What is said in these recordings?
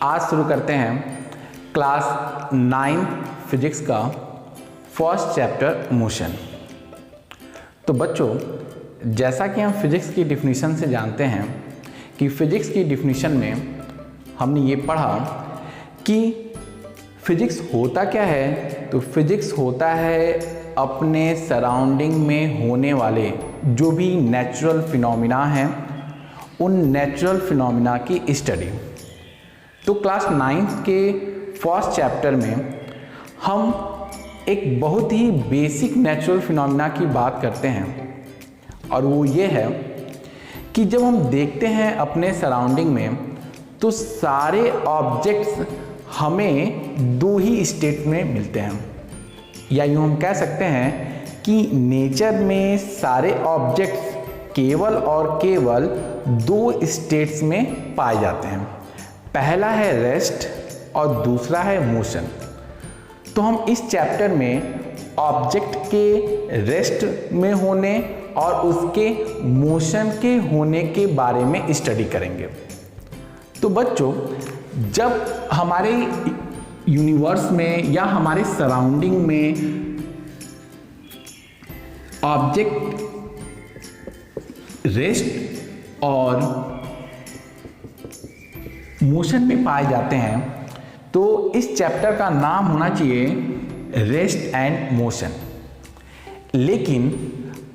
आज शुरू करते हैं क्लास 9 फिजिक्स का फर्स्ट चैप्टर मोशन। तो बच्चों, जैसा कि हम फिजिक्स की डिफिनीशन से जानते हैं कि फिजिक्स की डिफिनीशन में हमने ये पढ़ा कि फिजिक्स होता क्या है। तो फिजिक्स होता है अपने सराउंडिंग में होने वाले जो भी नेचुरल फिनोमिना हैं, उन नेचुरल फिनोमिना की स्टडी। तो क्लास 9 के फर्स्ट चैप्टर में हम एक बहुत ही बेसिक नेचुरल फिनोमिना की बात करते हैं, और वो ये है कि जब हम देखते हैं अपने सराउंडिंग में तो सारे ऑब्जेक्ट्स हमें दो ही स्टेट में मिलते हैं, या यूँ हम कह सकते हैं कि नेचर में सारे ऑब्जेक्ट्स केवल और केवल दो स्टेट्स में पाए जाते हैं। पहला है रेस्ट और दूसरा है मोशन। तो हम इस चैप्टर में ऑब्जेक्ट के रेस्ट में होने और उसके मोशन के होने के बारे में स्टडी करेंगे। तो बच्चों, जब हमारे यूनिवर्स में या हमारे सराउंडिंग में ऑब्जेक्ट रेस्ट और मोशन में पाए जाते हैं तो इस चैप्टर का नाम होना चाहिए रेस्ट एंड मोशन। लेकिन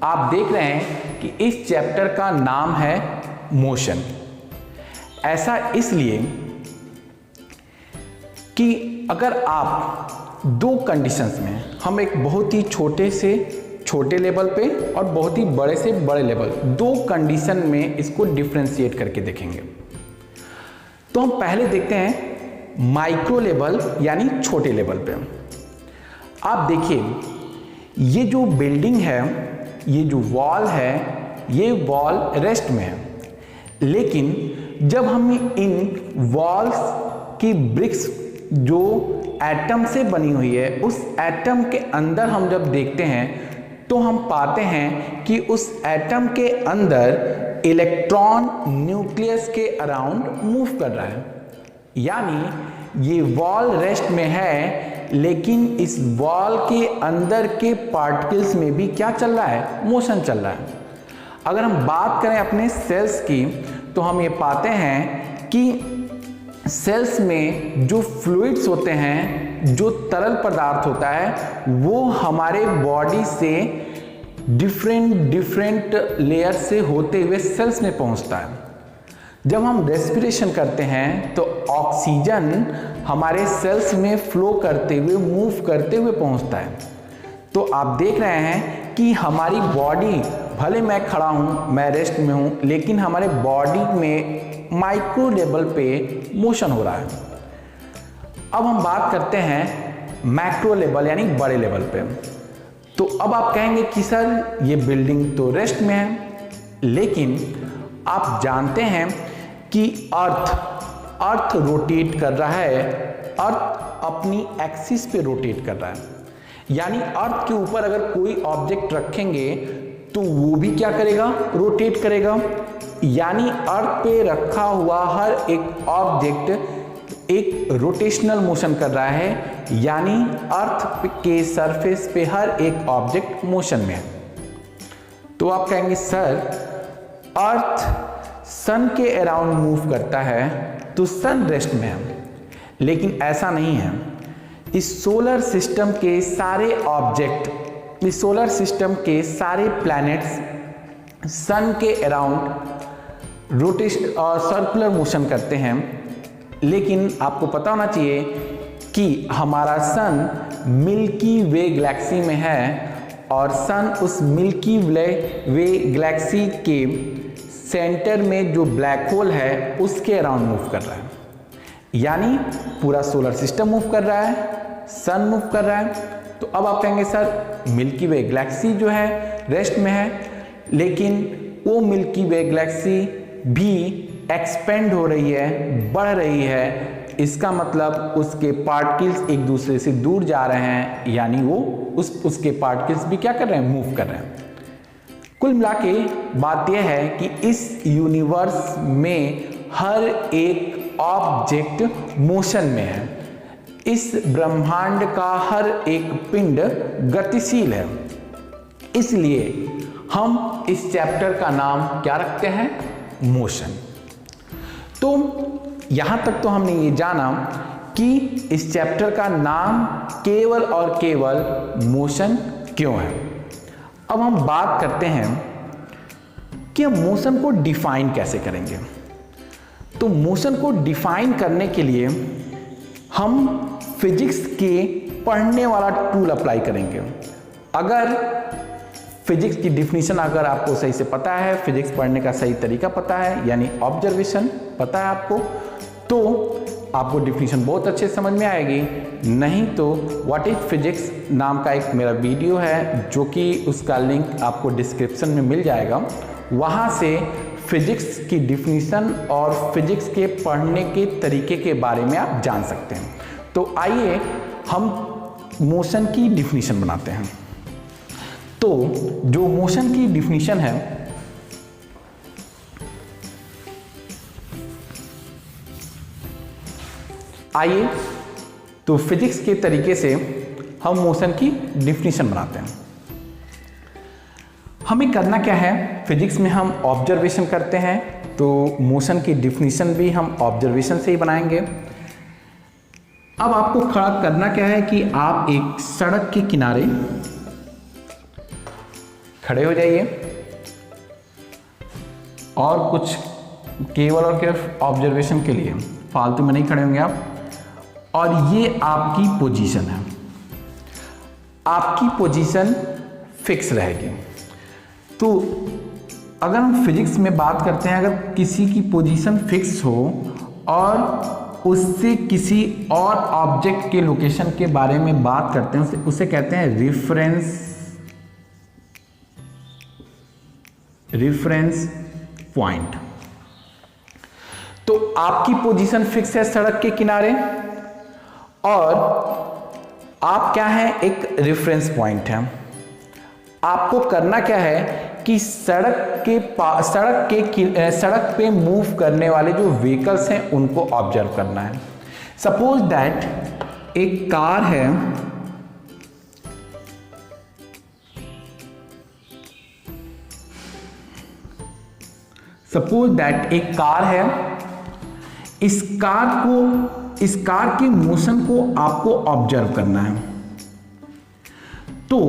आप देख रहे हैं कि इस चैप्टर का नाम है मोशन। ऐसा इसलिए कि अगर आप दो कंडीशंस में, हम एक बहुत ही छोटे से छोटे लेवल पे और बहुत ही बड़े से बड़े लेवल, दो कंडीशन में इसको डिफ्रेंशिएट करके देखेंगे। तो हम पहले देखते हैं माइक्रो लेवल यानी छोटे लेवल पे। आप देखिए, ये जो बिल्डिंग है, ये जो वॉल है, ये वॉल रेस्ट में है। लेकिन जब हम इन वॉल्स की ब्रिक्स जो एटम से बनी हुई है, उस एटम के अंदर हम जब देखते हैं तो हम पाते हैं कि उस एटम के अंदर इलेक्ट्रॉन न्यूक्लियस के अराउंड मूव कर रहा है। यानी ये वॉल रेस्ट में है, लेकिन इस वॉल के अंदर के पार्टिकल्स में भी क्या चल रहा है? मोशन चल रहा है। अगर हम बात करें अपने सेल्स की तो हम ये पाते हैं कि सेल्स में जो फ्लूइड्स होते हैं, जो तरल पदार्थ होता है, वो हमारे बॉडी से डिफरेंट लेयर से होते हुए सेल्स में पहुंचता है। जब हम रेस्पिरेशन करते हैं तो ऑक्सीजन हमारे सेल्स में फ्लो करते हुए, मूव करते हुए पहुंचता है। तो आप देख रहे हैं कि हमारी बॉडी, भले मैं खड़ा हूं, मैं रेस्ट में हूं, लेकिन हमारे बॉडी में माइक्रो लेवल पे मोशन हो रहा है। अब हम बात करते हैं मैक्रो लेवल यानी बड़े लेवल पे। तो अब आप कहेंगे कि सर ये बिल्डिंग तो रेस्ट में है, लेकिन आप जानते हैं कि अर्थ रोटेट कर रहा है। अर्थ अपनी एक्सिस पे रोटेट कर रहा है। यानी अर्थ के ऊपर अगर कोई ऑब्जेक्ट रखेंगे तो वो भी क्या करेगा? रोटेट करेगा। यानी अर्थ पे रखा हुआ हर एक ऑब्जेक्ट एक रोटेशनल मोशन कर रहा है। यानी अर्थ के सरफेस पे हर एक ऑब्जेक्ट मोशन में है। तो आप कहेंगे सर अर्थ सन के अराउंड मूव करता है तो सन रेस्ट में है, लेकिन ऐसा नहीं है। इस सोलर सिस्टम के सारे ऑब्जेक्ट, इस सोलर सिस्टम के सारे प्लैनेट्स सन के अराउंड रोटेशन और सर्कुलर मोशन करते हैं। लेकिन आपको पता होना चाहिए कि हमारा सन मिल्की वे गैलेक्सी में है, और सन उस मिल्की वे गैलेक्सी के सेंटर में जो ब्लैक होल है उसके अराउंड मूव कर रहा है। यानी पूरा सोलर सिस्टम मूव कर रहा है, सन मूव कर रहा है। तो अब आप कहेंगे सर मिल्की वे गैलेक्सी जो है रेस्ट में है, लेकिन वो मिल्की वे गैलेक्सी भी एक्सपेंड हो रही है, बढ़ रही है। इसका मतलब उसके पार्टिकल्स एक दूसरे से दूर जा रहे हैं, यानी वो उसके पार्टिकल्स भी क्या कर रहे हैं? मूव कर रहे हैं। कुल मिला के बात यह है कि इस यूनिवर्स में हर एक ऑब्जेक्ट मोशन में है। इस ब्रह्मांड का हर एक पिंड गतिशील है, इसलिए हम इस चैप्टर का नाम क्या रखते हैं? मोशन। तो यहां तक तो हमने ये जाना कि इस चैप्टर का नाम केवल और केवल मोशन क्यों है। अब हम बात करते हैं कि हम मोशन को डिफाइन कैसे करेंगे। तो मोशन को डिफाइन करने के लिए हम फिजिक्स के पढ़ने वाला टूल अप्लाई करेंगे। अगर फिजिक्स की डिफिनीशन अगर आपको सही से पता है, फिजिक्स पढ़ने का सही तरीका पता है, यानी ऑब्जर्वेशन पता है आपको, तो आपको डिफिनीशन बहुत अच्छे से समझ में आएगी। नहीं तो व्हाट इज फिजिक्स नाम का एक मेरा वीडियो है, जो कि उसका लिंक आपको डिस्क्रिप्शन में मिल जाएगा। वहाँ से फिजिक्स की डिफिनीशन और फिजिक्स के पढ़ने के तरीके के बारे में आप जान सकते हैं। तो आइए हम मोशन की डिफिनीशन बनाते हैं। तो जो मोशन की डिफिनीशन है, आइए तो फिजिक्स के तरीके से हम मोशन की डिफिनीशन बनाते हैं। हमें करना क्या है? फिजिक्स में हम ऑब्जर्वेशन करते हैं, तो मोशन की डिफिनीशन भी हम ऑब्जर्वेशन से ही बनाएंगे। अब आपको खड़ा करना क्या है कि आप एक सड़क के किनारे खड़े हो जाइए और कुछ केवल और केवल ऑब्जर्वेशन के लिए, फालतू में नहीं खड़े होंगे आप। और ये आपकी पोजीशन है, आपकी पोजीशन फिक्स रहेगी। तो अगर हम फिजिक्स में बात करते हैं, अगर किसी की पोजीशन फिक्स हो और उससे किसी और ऑब्जेक्ट के लोकेशन के बारे में बात करते हैं, उसे कहते हैं रिफरेंस पॉइंट। तो आपकी पोजीशन फिक्स है सड़क के किनारे और आप क्या है? एक रेफरेंस पॉइंट है। आपको करना क्या है कि सड़क पे मूव करने वाले जो व्हीकल्स हैं उनको ऑब्जर्व करना है। सपोज दैट एक कार है, इस कार के मोशन को आपको ऑब्जर्व करना है। तो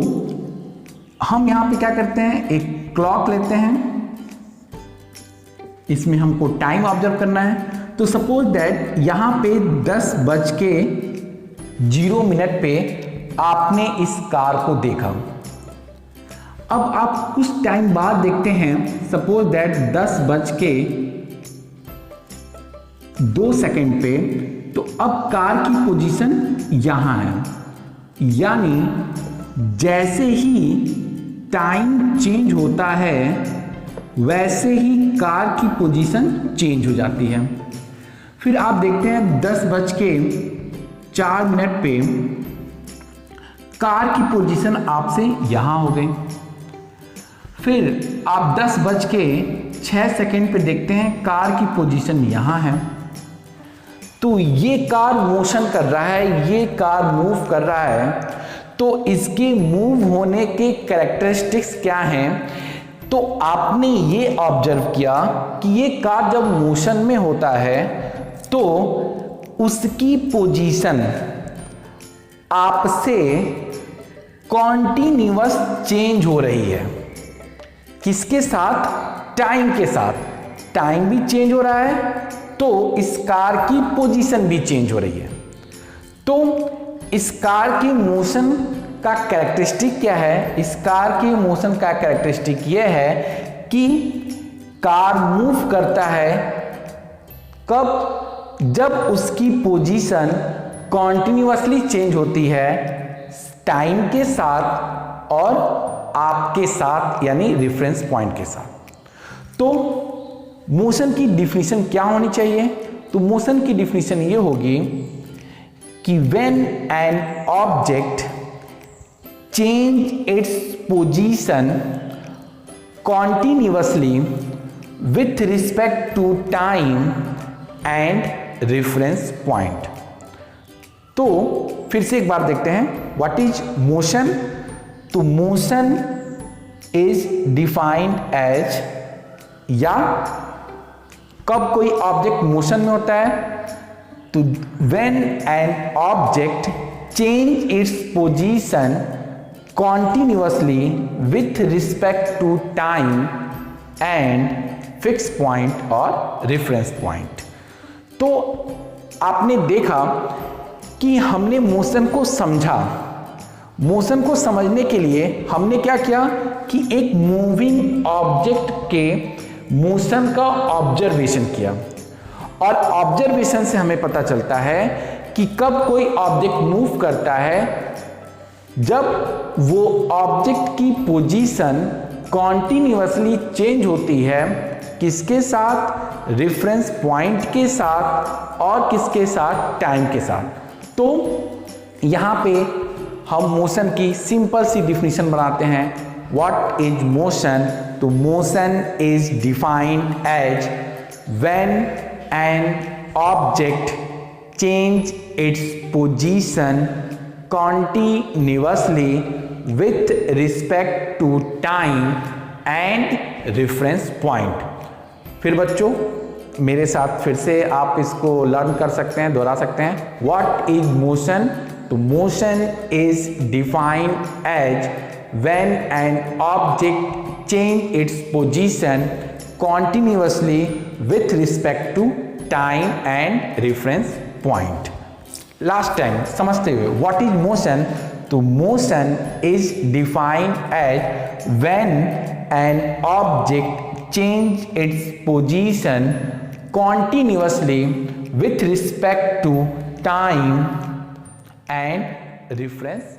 हम यहां पे क्या करते हैं? एक क्लॉक लेते हैं, इसमें हमको टाइम ऑब्जर्व करना है। तो सपोज दैट यहां पे 10:0 पे आपने इस कार को देखा। अब आप कुछ टाइम बाद देखते हैं, सपोज दैट 10:02 पे, तो अब कार की पोजीशन यहां है। यानी जैसे ही टाइम चेंज होता है वैसे ही कार की पोजीशन चेंज हो जाती है। फिर आप देखते हैं 10:04 पे कार की पोजीशन आपसे यहां हो गई। फिर आप 10:06 पे देखते हैं कार की पोजीशन यहां है। तो ये कार मोशन कर रहा है, ये कार मूव कर रहा है। तो इसके मूव होने के कैरेक्टरिस्टिक्स क्या हैं? तो आपने ये ऑब्जर्व किया कि ये कार जब मोशन में होता है तो उसकी पोजीशन आपसे कॉन्टिन्यूअस चेंज हो रही है। किसके साथ? टाइम के साथ। टाइम भी चेंज हो रहा है तो इस कार की पोजीशन भी चेंज हो रही है। तो इस कार की मोशन का कैरेक्टरिस्टिक क्या है? इस कार की मोशन का कैरेक्टरिस्टिक यह है कि कार मूव करता है कब? जब उसकी पोजीशन कॉन्टिन्यूअसली चेंज होती है टाइम के साथ और आपके साथ, यानी रेफरेंस पॉइंट के साथ। तो मोशन की डिफिनीशन क्या होनी चाहिए? तो मोशन की डिफिनीशन ये होगी कि when an object change its position continuously with respect to time and reference point. तो फिर से एक बार देखते हैं व्हाट इज मोशन। तो मोशन इज डिफाइंड एज, या कब कोई ऑब्जेक्ट मोशन में होता है, तो when an object change its position continuously with respect to time and fix point और रेफरेंस पॉइंट। तो आपने देखा कि हमने मोशन को समझा। मोशन को समझने के लिए हमने क्या किया कि एक मूविंग ऑब्जेक्ट के मोशन का ऑब्जर्वेशन किया, और ऑब्जर्वेशन से हमें पता चलता है कि कब कोई ऑब्जेक्ट मूव करता है, जब वो ऑब्जेक्ट की पोजीशन कॉन्टिन्यूअसली चेंज होती है, किसके साथ, रेफरेंस पॉइंट के साथ, और किसके साथ, टाइम के साथ। तो यहाँ पे हम मोशन की सिंपल सी डिफिनीशन बनाते हैं। What is motion? तो motion is defined as when an object change its position continuously with respect to time and reference point। फिर बच्चों मेरे साथ फिर से आप इसको लर्न कर सकते हैं, दोहरा सकते हैं। What is motion? तो motion is defined as when an object change its position continuously with respect to time and reference point। Last time समझते हुए व्हाट इज मोशन। तो motion is defined as when an object change its position continuously with respect to time and reference